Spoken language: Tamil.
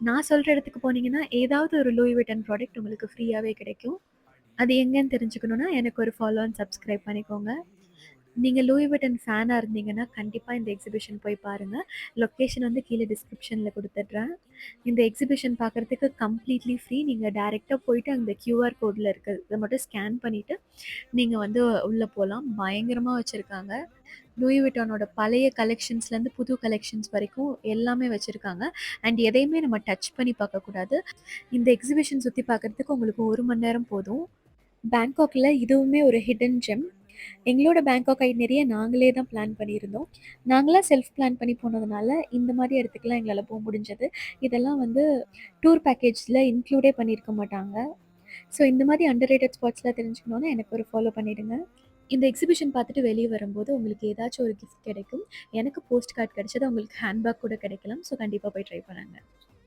நான் சொல்ற இடத்துக்கு போனீங்கன்னா, ஏதாவது ஒரு லூயி விட்டன் ப்ராடக்ட் உங்களுக்கு ஃப்ரீயாவே கிடைக்கும். அது எங்கன்னு தெரிஞ்சுக்கணும்னா, எனக்கு ஒரு ஃபாலோ அண்ட் சப்ஸ்கிரைப் பண்ணிக்கோங்க. நீங்க லூயி விட்டன் ஃபேனா இருந்தீங்கன்னா, கண்டிப்பா இந்த எக்ஸிபிஷன் போய் பாருங்க. லொகேஷன் வந்து கீழ டிஸ்கிரிப்ஷன்ல குடுத்துடுறேன். இந்த எக்ஸிபிஷன் பார்க்கறதுக்கு கம்ப்ளீட்லி ஃப்ரீ. நீங்க டைரக்ட்டா போயிட்டு அந்த கியூஆர் கோட்ல இருக்கிறத மட்டும் ஸ்கேன் பண்ணிட்டு, நீங்க வந்து உள்ள போலாம். பயங்கரமா வச்சிருக்காங்க. லூயி விட்டானோட பழைய கலெக்ஷன்ஸ்லேருந்து புது கலெக்ஷன்ஸ் வரைக்கும் எல்லாமே வச்சிருக்காங்க. அண்ட் எதையுமே நம்ம டச் பண்ணி பார்க்கக்கூடாது. இந்த எக்ஸிபிஷன் சுத்தி பார்க்கறதுக்கு உங்களுக்கு 1 மணி நேரம் போதும். பேங்காக்ல இதுவுமே ஒரு ஹிடன் ஜெம். எங்களோட பேங்காக் ஐட்னரிய நாங்களே தான் பிளான் பண்ணியிருந்தோம். நாங்களா செல்ஃப் பிளான் பண்ணி போனதுனால, இந்த மாரி இடத்துக்குலாம் எங்களால போ முடிஞ்சது. இதெல்லாம் வந்து டூர் பேக்கேஜ்ல இன்க்ளூடே பண்ணியிருக்க மாட்டாங்க. ஸோ இந்த மாரி அண்டர் ரேட்டட் ஸ்பாட்ஸ்லாம் தெரிஞ்சுக்கணும்னா எனக்கு ஒரு ஃபாலோ பண்ணிடுங்க. இந்த எக்ஸிபிஷன் பார்த்துட்டு வெளிய வரும்போது உங்களுக்கு ஏதாச்சும் ஒரு கிஃப்ட் கிடைக்கும். எனக்கு போஸ்ட் கார்ட் கிடைச்சது. உங்களுக்கு ஹேண்ட் பேக் கூட கிடைக்கலாம். ஸோ கண்டிப்பா போய் ட்ரை பண்ணுங்க.